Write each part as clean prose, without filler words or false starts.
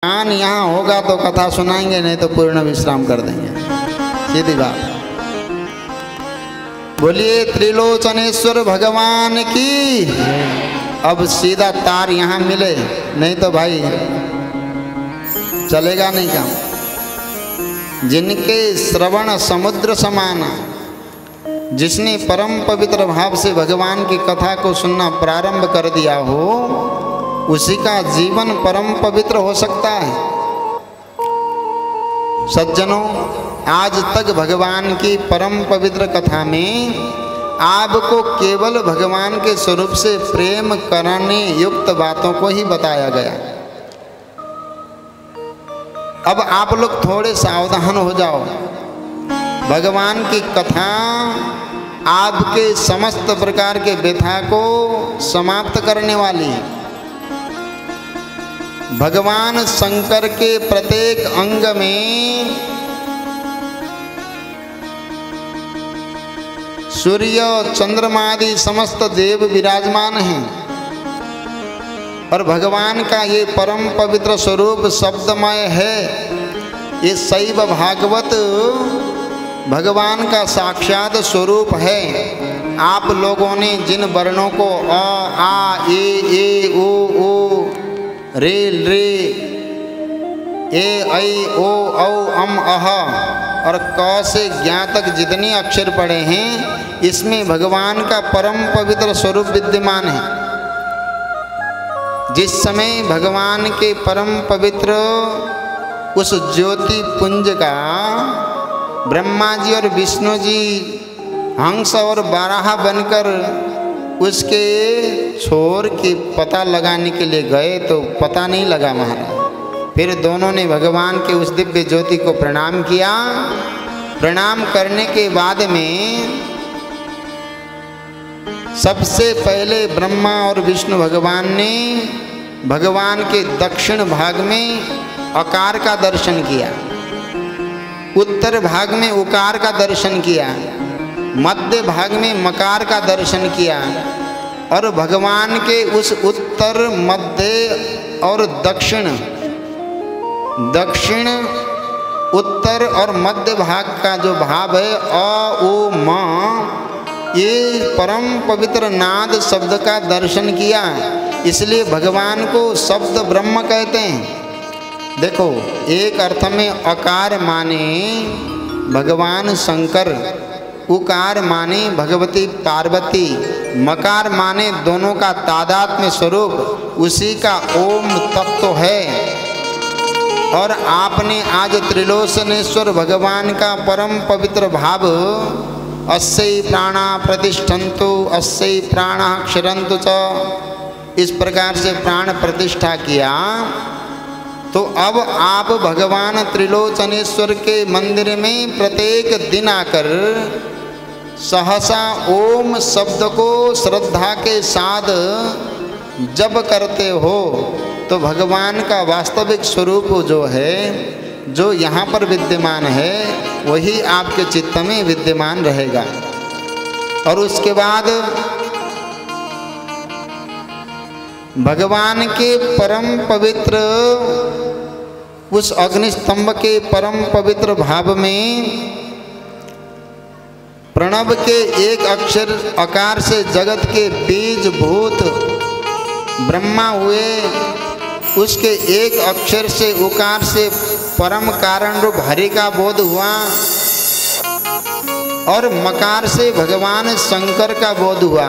ज्ञान यहाँ होगा तो कथा सुनाएंगे, नहीं तो पूर्ण विश्राम कर देंगे, सीधी बात। बोलिए त्रिलोचनेश्वर भगवान की। अब सीधा तार यहाँ मिले, नहीं तो भाई चलेगा नहीं काम। जिनके श्रवण समुद्र समान, जिसने परम पवित्र भाव से भगवान की कथा को सुनना प्रारंभ कर दिया हो, उसी का जीवन परम पवित्र हो सकता है। सज्जनों, आज तक भगवान की परम पवित्र कथा में आपको केवल भगवान के स्वरूप से प्रेम करने युक्त बातों को ही बताया गया। अब आप लोग थोड़े सावधान हो जाओ। भगवान की कथा आपके समस्त प्रकार के व्यथा को समाप्त करने वाली है। भगवान शंकर के प्रत्येक अंग में सूर्य चंद्रमा आदि समस्त देव विराजमान हैं और भगवान का ये परम पवित्र स्वरूप शब्दमय है। ये शैव भागवत भगवान का साक्षात स्वरूप है। आप लोगों ने जिन वर्णों को अ आ ए ओ रे रे ए ऐ ओ औ अम अह और क से ज्ञा तक जितने अक्षर पढ़े हैं, इसमें भगवान का परम पवित्र स्वरूप विद्यमान है। जिस समय भगवान के परम पवित्र उस ज्योति पुंज का ब्रह्मा जी और विष्णु जी हंस और बाराह बनकर उसके छोर की पता लगाने के लिए गए तो पता नहीं लगा महाराज। फिर दोनों ने भगवान के उस दिव्य ज्योति को प्रणाम किया। प्रणाम करने के बाद में सबसे पहले ब्रह्मा और विष्णु भगवान ने भगवान के दक्षिण भाग में अकार का दर्शन किया, उत्तर भाग में उकार का दर्शन किया, मध्य भाग में मकार का दर्शन किया और भगवान के उस उत्तर मध्य और दक्षिण उत्तर और मध्य भाग का जो भाव है अ ओ म, ये परम पवित्र नाद शब्द का दर्शन किया। इसलिए भगवान को शब्द ब्रह्म कहते हैं। देखो, एक अर्थ में अकार माने भगवान शंकर, उकार माने भगवती पार्वती, मकार माने दोनों का तादात्म्य स्वरूप, उसी का ओम तत्व है। और आपने आज त्रिलोचनेश्वर भगवान का परम पवित्र भाव अस्यै प्राणा प्रतिष्ठन्तु अस्यै प्राणा क्षरन्तु च, इस प्रकार से प्राण प्रतिष्ठा किया। तो अब आप भगवान त्रिलोचनेश्वर के मंदिर में प्रत्येक दिन आकर सहसा ओम शब्द को श्रद्धा के साथ जप करते हो, तो भगवान का वास्तविक स्वरूप जो है, जो यहाँ पर विद्यमान है, वही आपके चित्त में विद्यमान रहेगा। और उसके बाद भगवान के परम पवित्र उस अग्निस्तंभ के परम पवित्र भाव में प्रणव के एक अक्षर अकार से जगत के बीज भूत ब्रह्मा हुए, उसके एक अक्षर से उकार से परम कारण रूप हरि का बोध हुआ और मकार से भगवान शंकर का बोध हुआ।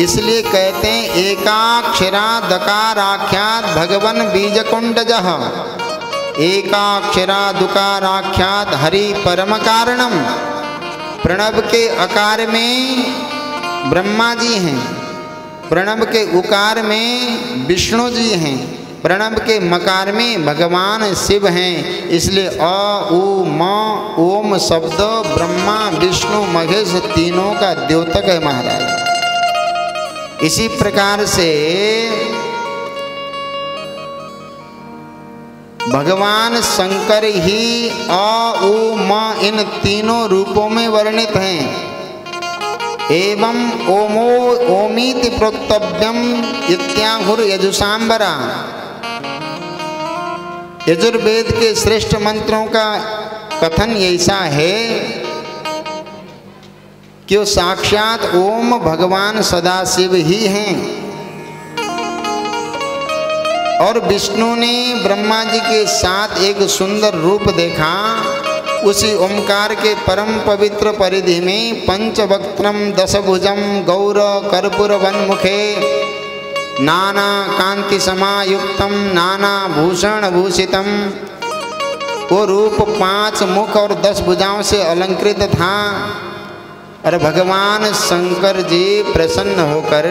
इसलिए कहते हैं एकाक्षरा दकाराख्यात भगवन बीजकुंडजः, एकाक्षरा दुकाराख्यात हरि परम कारणम। प्रणव के आकार में ब्रह्मा जी हैं, प्रणव के उकार में विष्णु जी हैं, प्रणव के मकार में भगवान शिव हैं। इसलिए अ उ म ओम शब्द ब्रह्मा विष्णु महेश तीनों का द्योतक है महाराज। इसी प्रकार से भगवान शंकर ही अ उ म इन तीनों रूपों में वर्णित हैं। एवं ओमो ओमीति प्रोक्तव्यम इत्याहुर यजुषांबरा। यजुर्वेद के श्रेष्ठ मंत्रों का कथन ऐसा है कि वो साक्षात ओम भगवान सदाशिव ही हैं। और विष्णु ने ब्रह्मा जी के साथ एक सुंदर रूप देखा। उसी ओमकार के परम पवित्र परिधि में पंचवक्त्रम दशभुजम गौर कर्पूर वनमुखे नाना कांति समायुक्तम नाना भूषण भूषितम, वो रूप 5 मुख और 10 भुजाओं से अलंकृत था। और भगवान शंकर जी प्रसन्न होकर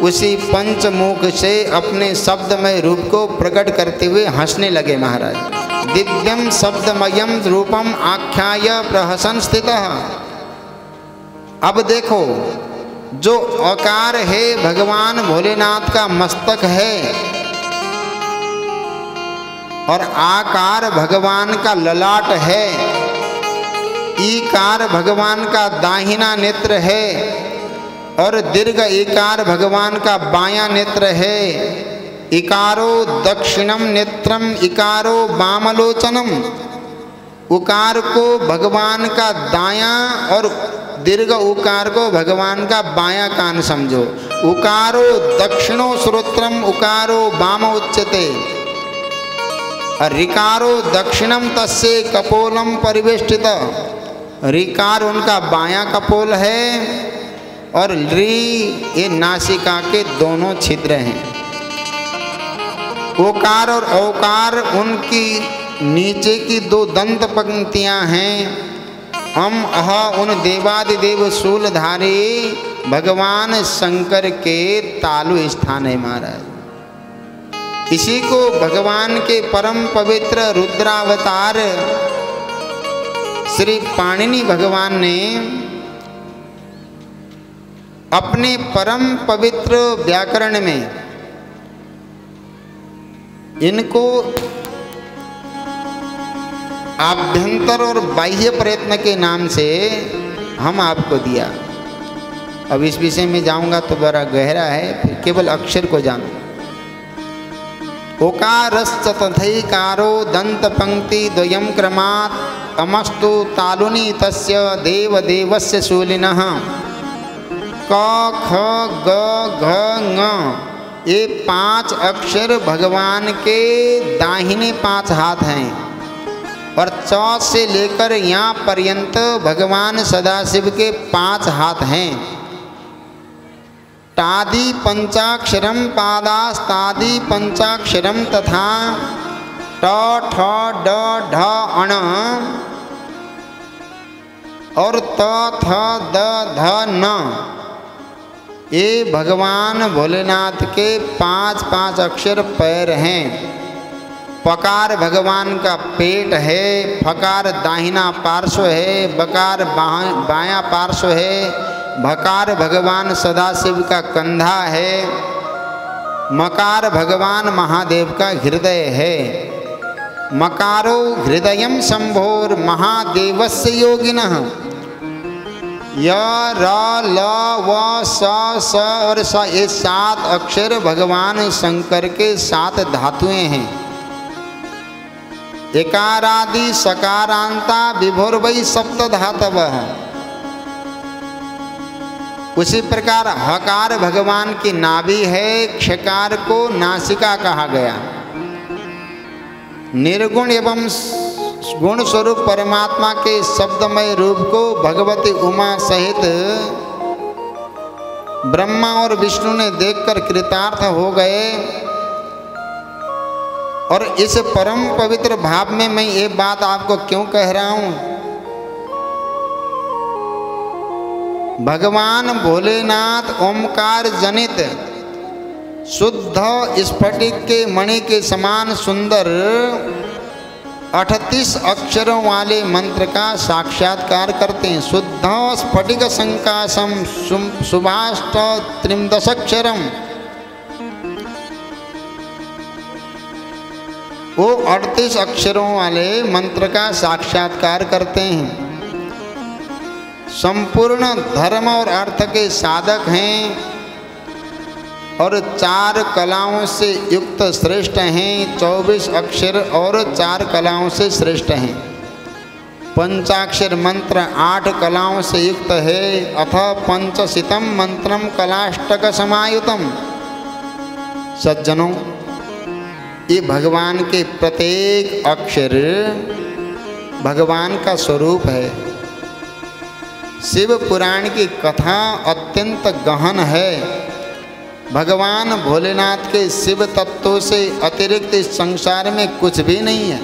उसी पंचमुख से अपने शब्दमय रूप को प्रकट करते हुए हंसने लगे। महाराज दिव्यम शब्दमयम रूपम आख्याय प्रहसन स्थितः। अब देखो, जो आकार है भगवान भोलेनाथ का मस्तक है और आकार भगवान का ललाट है, ईकार भगवान का दाहिना नेत्र है और दीर्घ इकार भगवान का बायां नेत्र है। इकारो दक्षिणम नेत्रम इकारो वामलोचनम, उकार को भगवान का दायां और दीर्घ उकार को भगवान का बायां कान समझो। उकारो दक्षिणो श्रोत्रम उकारो वाम उच्यते और ऋकारो दक्षिणम तस्य कपोलम परिवेष्टित। ऋकार उनका बायां कपोल है और री ये नासिका के दोनों छिद्र हैं। ओकार और औकार उनकी नीचे की 2 दंत पंक्तियां हैं। हम अह उन देवादिदेव शूलधारी भगवान शंकर के तालु स्थान है। महाराज इसी को भगवान के परम पवित्र रुद्रावतार श्री पाणिनि भगवान ने अपने परम पवित्र व्याकरण में इनको आभ्यंतर और बाह्य प्रयत्न के नाम से हम आपको दिया। अब इस विषय में जाऊंगा तो बड़ा गहरा है, फिर केवल अक्षर को जानो। ओकारश्च तथैकारो दंत पंक्ति द्वयम क्रमात् अमस्तु तालुनी तस्य देव देवस्य शूलिनः। क ख ग घ ङ ये 5 अक्षर भगवान के दाहिने 5 हाथ हैं और च से लेकर यहाँ पर्यंत भगवान सदाशिव के 5 हाथ हैं। तादि पंचाक्षरम पादास्तादि पंचाक्षरम तथा ट ठ ड ढ अण और त थ द ध न ये भगवान भोलेनाथ के 5 अक्षर पैर हैं। पकार भगवान का पेट है, फकार दाहिना पार्श्व है, बकार बायां पार्श्व है, भकार भगवान सदाशिव का कंधा है, मकार भगवान महादेव का हृदय है। मकारो हृदयम शंभोर महादेवस्य योगिनः। य र ल व स और स ये 7 अक्षर भगवान शंकर के 7 धातुएं हैं। एकारादि सकारांता विभोर्वै सप्त धातवः। उसी प्रकार हकार भगवान की नाभि है, क्षकार को नासिका कहा गया। निर्गुण एवं गुण स्वरूप परमात्मा के शब्दमय रूप को भगवती उमा सहित ब्रह्मा और विष्णु ने देखकर कृतार्थ हो गए। और इस परम पवित्र भाव में मैं ये बात आपको क्यों कह रहा हूं, भगवान भोलेनाथ ओमकार जनित शुद्ध स्फटिक के मणि के समान सुंदर 38 अक्षरों वाले मंत्र का साक्षात्कार करते हैं। शुद्ध स्फटिक संकाशम सुभाष्ट त्रिमदशक्षरम, वो 38 अक्षरों वाले मंत्र का साक्षात्कार करते हैं। संपूर्ण धर्म और अर्थ के साधक हैं। और 4 कलाओं से युक्त श्रेष्ठ हैं, 24 अक्षर और 4 कलाओं से श्रेष्ठ हैं। पंचाक्षर मंत्र 8 कलाओं से युक्त है। अथ पंचशितम मंत्रम कलाष्टक समायुतम। सज्जनों, ये भगवान के प्रत्येक अक्षर भगवान का स्वरूप है। शिव पुराण की कथा अत्यंत गहन है। भगवान भोलेनाथ के शिव तत्वों से अतिरिक्त इस संसार में कुछ भी नहीं है।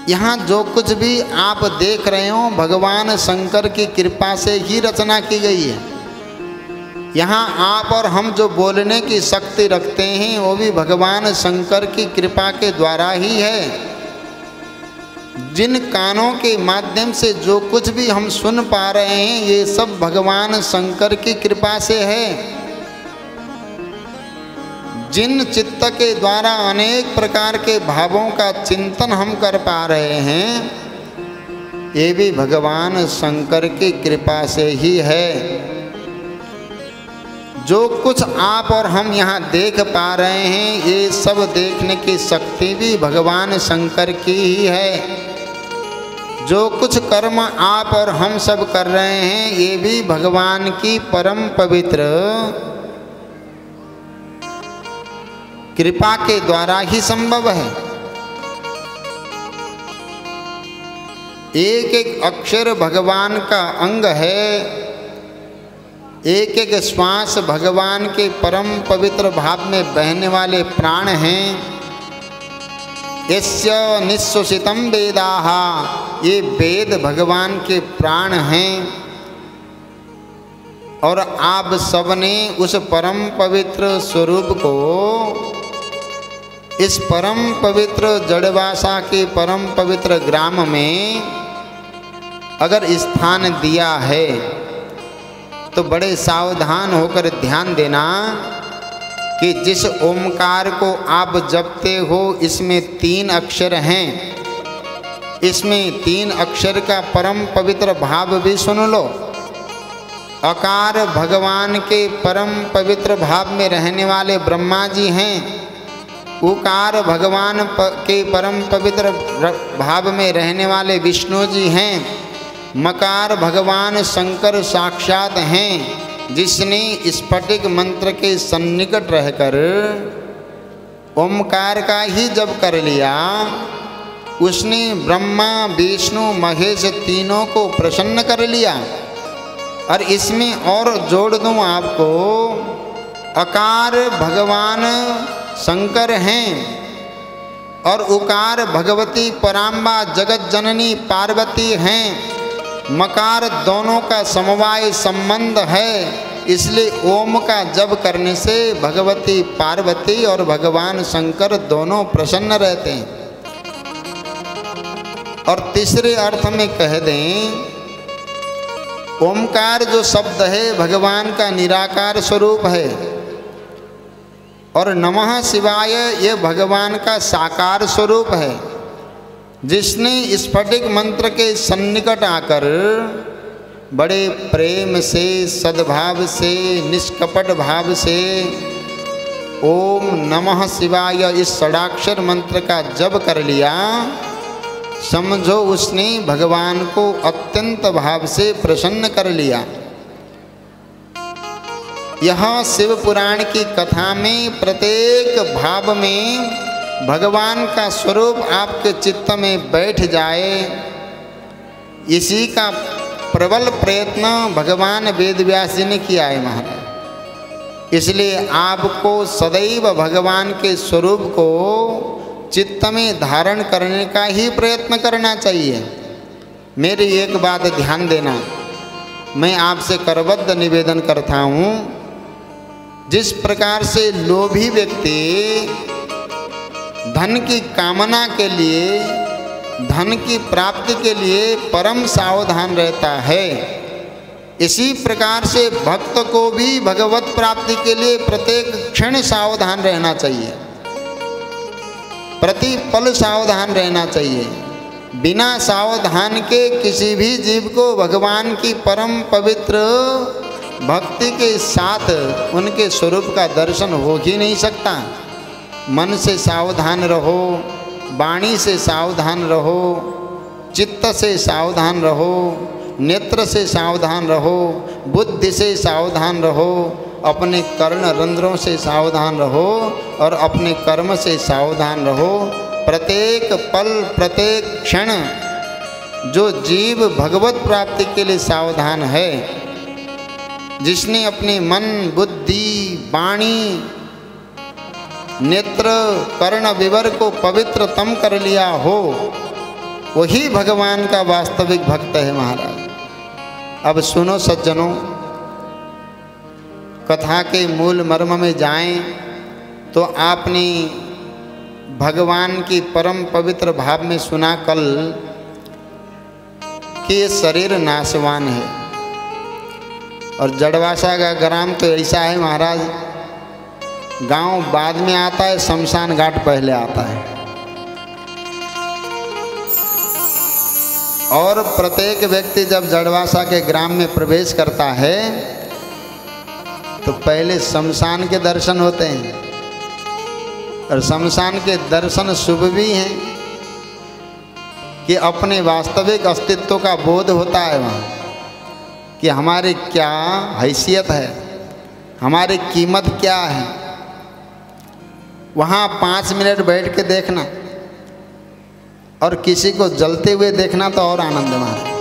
यहाँ जो कुछ भी आप देख रहे हो भगवान शंकर की कृपा से ही रचना की गई है। यहाँ आप और हम जो बोलने की शक्ति रखते हैं वो भी भगवान शंकर की कृपा के द्वारा ही है। जिन कानों के माध्यम से जो कुछ भी हम सुन पा रहे हैं ये सब भगवान शंकर की कृपा से है। जिन चित्त के द्वारा अनेक प्रकार के भावों का चिंतन हम कर पा रहे हैं ये भी भगवान शंकर की कृपा से ही है। जो कुछ आप और हम यहाँ देख पा रहे हैं ये सब देखने की शक्ति भी भगवान शंकर की ही है। जो कुछ कर्म आप और हम सब कर रहे हैं ये भी भगवान की परम पवित्र कृपा के द्वारा ही संभव है। एक एक अक्षर भगवान का अंग है। एक एक श्वास भगवान के परम पवित्र भाव में बहने वाले प्राण हैं। यस्य निःश्वसितं वेदाः, ये वेद भगवान के प्राण हैं। और आप सबने उस परम पवित्र स्वरूप को इस परम पवित्र जड़वासा के परम पवित्र ग्राम में अगर स्थान दिया है तो बड़े सावधान होकर ध्यान देना कि जिस ओमकार को आप जपते हो इसमें 3 अक्षर हैं। इसमें 3 अक्षर का परम पवित्र भाव भी सुन लो। अकार भगवान के परम पवित्र भाव में रहने वाले ब्रह्मा जी हैं। उकार भगवान के परम पवित्र भाव में रहने वाले विष्णु जी हैं। मकार भगवान शंकर साक्षात हैं, जिसने स्फटिक मंत्र के सन्निकट रहकर ओमकार का ही जप कर लिया। उसने ब्रह्मा विष्णु महेश तीनों को प्रसन्न कर लिया। और इसमें और जोड़ दूं आपको, अकार भगवान शंकर हैं और उकार भगवती पराम्बा जगत जननी पार्वती हैं। मकार दोनों का समवाय संबंध है, इसलिए ओम का जप करने से भगवती पार्वती और भगवान शंकर दोनों प्रसन्न रहते हैं। और तीसरे अर्थ में कह दें, ओमकार जो शब्द है भगवान का निराकार स्वरूप है और नमः शिवाय ये भगवान का साकार स्वरूप है, जिसने स्फटिक मंत्र के सन्निकट आकर बड़े प्रेम से सद्भाव से निष्कपट भाव से ओम नमः शिवाय इस षडाक्षर मंत्र का जप कर लिया। समझो उसने भगवान को अत्यंत भाव से प्रसन्न कर लिया। यह शिव पुराण की कथा में प्रत्येक भाव में भगवान का स्वरूप आपके चित्त में बैठ जाए, इसी का प्रबल प्रयत्न भगवान वेदव्यास जी ने किया है महाराज। इसलिए आपको सदैव भगवान के स्वरूप को चित्त में धारण करने का ही प्रयत्न करना चाहिए। मेरी एक बात ध्यान देना, मैं आपसे करबद्ध निवेदन करता हूँ, जिस प्रकार से लोभी व्यक्ति धन की कामना के लिए, धन की प्राप्ति के लिए परम सावधान रहता है, इसी प्रकार से भक्त को भी भगवत प्राप्ति के लिए प्रत्येक क्षण सावधान रहना चाहिए, प्रति पल सावधान रहना चाहिए। बिना सावधान के किसी भी जीव को भगवान की परम पवित्र भक्ति के साथ उनके स्वरूप का दर्शन हो ही नहीं सकता। मन से सावधान रहो, वाणी से सावधान रहो, चित्त से सावधान रहो, नेत्र से सावधान रहो, बुद्धि से सावधान रहो, अपने कर्ण रंध्रों से सावधान रहो और अपने कर्म से सावधान रहो। प्रत्येक पल प्रत्येक क्षण जो जीव भगवत प्राप्ति के लिए सावधान है, जिसने अपने मन बुद्धि वाणी नेत्र कर्ण विवर को पवित्रतम कर लिया हो, वही भगवान का वास्तविक भक्त है महाराज। अब सुनो सज्जनों, कथा के मूल मर्म में जाएं तो आपने भगवान की परम पवित्र भाव में सुना कल कि ये शरीर नाशवान है और जड़वासा का ग्राम तो ऐसा है महाराज, गांव बाद में आता है, शमशान घाट पहले आता है। और प्रत्येक व्यक्ति जब जड़वासा के ग्राम में प्रवेश करता है तो पहले शमशान के दर्शन होते हैं, और शमशान के दर्शन शुभ भी हैं कि अपने वास्तविक अस्तित्व का बोध होता है वहाँ कि हमारी क्या हैसियत है, हमारी कीमत क्या है। वहाँ 5 मिनट बैठ के देखना और किसी को जलते हुए देखना तो और आनंद मारे।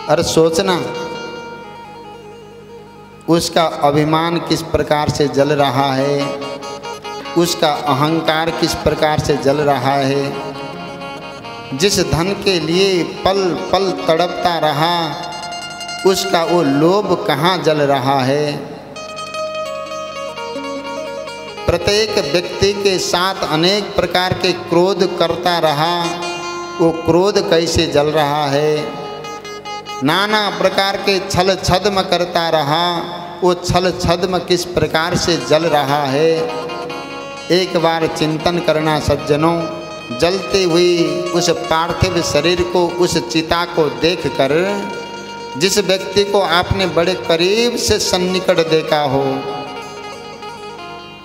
और सोचना उसका अभिमान किस प्रकार से जल रहा है, उसका अहंकार किस प्रकार से जल रहा है। जिस धन के लिए पल पल तड़पता रहा, उसका वो लोभ कहाँ जल रहा है। प्रत्येक व्यक्ति के साथ अनेक प्रकार के क्रोध करता रहा, वो क्रोध कैसे जल रहा है। नाना प्रकार के छल छद्म करता रहा, वो छल छद्म किस प्रकार से जल रहा है। एक बार चिंतन करना सज्जनों, जलते हुई उस पार्थिव शरीर को, उस चिता को देखकर जिस व्यक्ति को आपने बड़े करीब से सन्निकट देखा हो,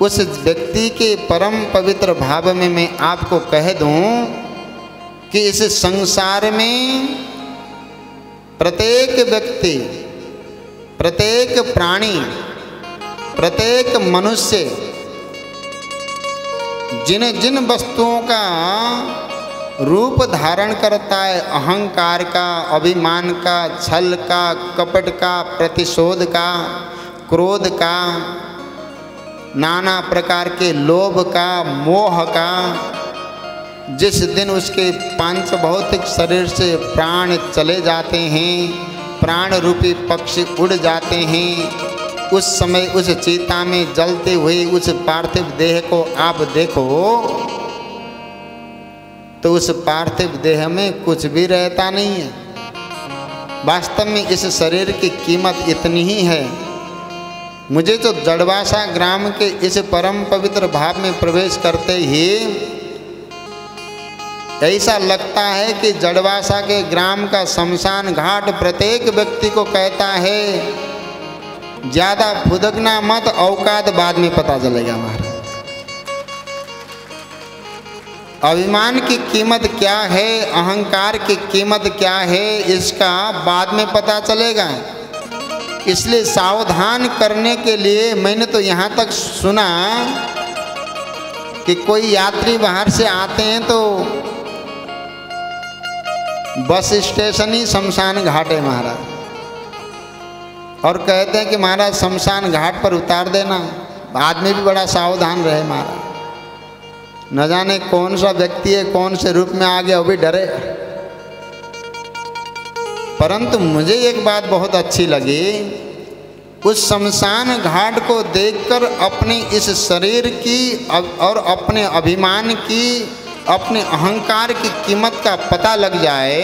उस व्यक्ति के परम पवित्र भाव में मैं आपको कह दूं कि इस संसार में प्रत्येक व्यक्ति, प्रत्येक प्राणी, प्रत्येक मनुष्य जिन जिन वस्तुओं का रूप धारण करता है, अहंकार का, अभिमान का, छल का, कपट का, प्रतिशोध का, क्रोध का, नाना प्रकार के लोभ का, मोह का, जिस दिन उसके पांच भौतिक शरीर से प्राण चले जाते हैं, प्राण रूपी पक्षी उड़ जाते हैं, उस समय उस चिता में जलते हुए उस पार्थिव देह को आप देखो तो उस पार्थिव देह में कुछ भी रहता नहीं है। वास्तव में इस शरीर की कीमत इतनी ही है। मुझे तो जड़वासा ग्राम के इस परम पवित्र भाव में प्रवेश करते ही ऐसा लगता है कि जड़वासा के ग्राम का शमशान घाट प्रत्येक व्यक्ति को कहता है, ज़्यादा फुदकना मत, औकात बाद में पता चलेगा महाराज। अभिमान की कीमत क्या है, अहंकार की कीमत क्या है, इसका बाद में पता चलेगा। इसलिए सावधान करने के लिए मैंने तो यहाँ तक सुना कि कोई यात्री बाहर से आते हैं तो बस स्टेशन ही शमशान घाट है महाराज, और कहते हैं कि महाराज शमशान घाट पर उतार देना। आदमी भी बड़ा सावधान रहे महाराज, न जाने कौन सा व्यक्ति है, कौन से रूप में आ गया, वो भी डरे। परंतु मुझे एक बात बहुत अच्छी लगी, उस शमशान घाट को देखकर अपने इस शरीर की और अपने अभिमान की, अपने अहंकार की कीमत का पता लग जाए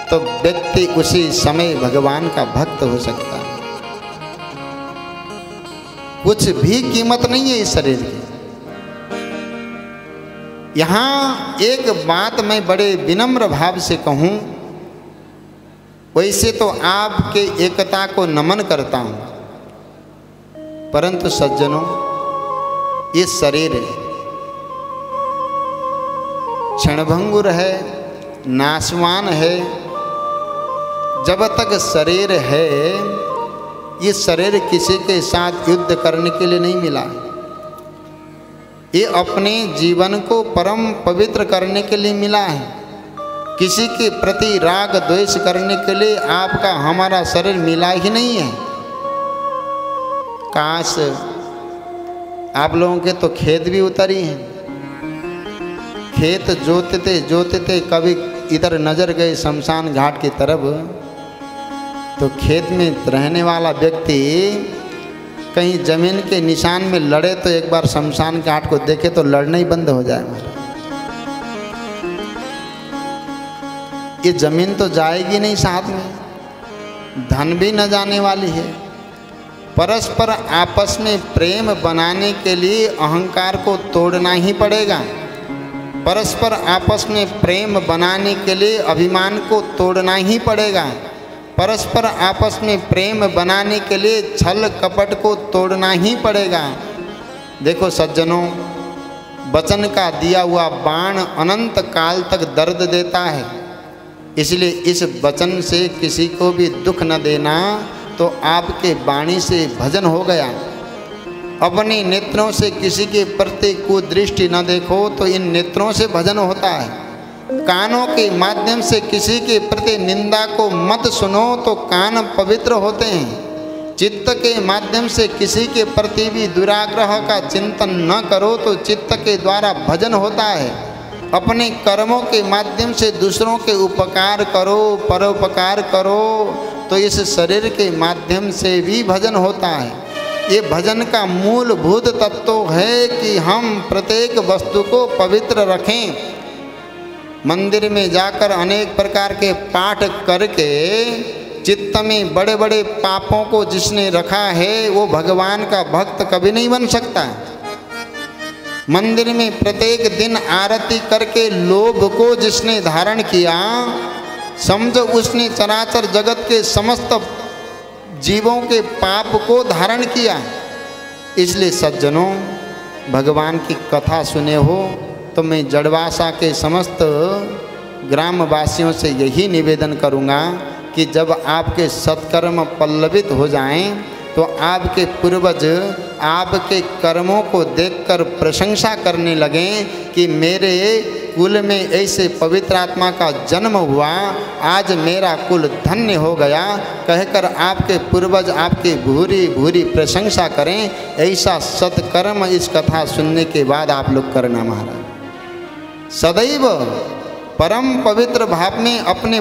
तो व्यक्ति उसी समय भगवान का भक्त हो सकता है। कुछ भी कीमत नहीं है इस शरीर की। यहाँ एक बात मैं बड़े विनम्र भाव से कहूँ वैसे तो आपके एकता को नमन करता हूँ, परंतु सज्जनों, ये शरीर क्षणभंगुर है, नाशवान है। जब तक शरीर है, ये शरीर किसी के साथ युद्ध करने के लिए नहीं मिला। ये अपने जीवन को परम पवित्र करने के लिए मिला है। किसी के प्रति राग द्वेष करने के लिए आपका हमारा शरीर मिला ही नहीं है। काश आप लोगों के तो खेत भी उतरी हैं। खेत जोतते कभी इधर नजर गए शमशान घाट की तरफ, तो खेत में रहने वाला व्यक्ति कहीं जमीन के निशान में लड़े तो एक बार शमशान घाट को देखे तो लड़ना ही बंद हो जाए। ये जमीन तो जाएगी नहीं, साथ में धन भी न जाने वाली है। परस्पर आपस में प्रेम बनाने के लिए अहंकार को तोड़ना ही पड़ेगा। परस्पर आपस में प्रेम बनाने के लिए अभिमान को तोड़ना ही पड़ेगा। परस्पर आपस में प्रेम बनाने के लिए छल कपट को तोड़ना ही पड़ेगा। देखो सज्जनों, वचन का दिया हुआ बाण अनंत काल तक दर्द देता है। इसलिए इस वचन से किसी को भी दुख न देना, तो आपके वाणी से भजन हो गया। अपने नेत्रों से किसी के प्रति कुदृष्टि न देखो, तो इन नेत्रों से भजन होता है। कानों के माध्यम से किसी के प्रति निंदा को मत सुनो, तो कान पवित्र होते हैं। चित्त के माध्यम से किसी के प्रति भी दुराग्रह का चिंतन न करो, तो चित्त के द्वारा भजन होता है। अपने कर्मों के माध्यम से दूसरों के उपकार करो, परोपकार करो, तो इस शरीर के माध्यम से भी भजन होता है। ये भजन का मूलभूत तत्व है कि हम प्रत्येक वस्तु को पवित्र रखें। मंदिर में जाकर अनेक प्रकार के पाठ करके चित्त में बड़े बड़े पापों को जिसने रखा है, वो भगवान का भक्त कभी नहीं बन सकता। मंदिर में प्रत्येक दिन आरती करके लोभ को जिसने धारण किया, समझो उसने चराचर जगत के समस्त जीवों के पाप को धारण किया। इसलिए सज्जनों, भगवान की कथा सुने हो तो मैं जड़वासा के समस्त ग्रामवासियों से यही निवेदन करूँगा कि जब आपके सत्कर्म पल्लवित हो जाएं, तो आपके पूर्वज आपके कर्मों को देखकर प्रशंसा करने लगें कि मेरे कुल में ऐसे पवित्र आत्मा का जन्म हुआ, आज मेरा कुल धन्य हो गया, कहकर आपके पूर्वज आपकी भूरी भूरी प्रशंसा करें। ऐसा सत्कर्म इस कथा सुनने के बाद आप लोग करना महाराज। सदैव परम पवित्र भाव में अपने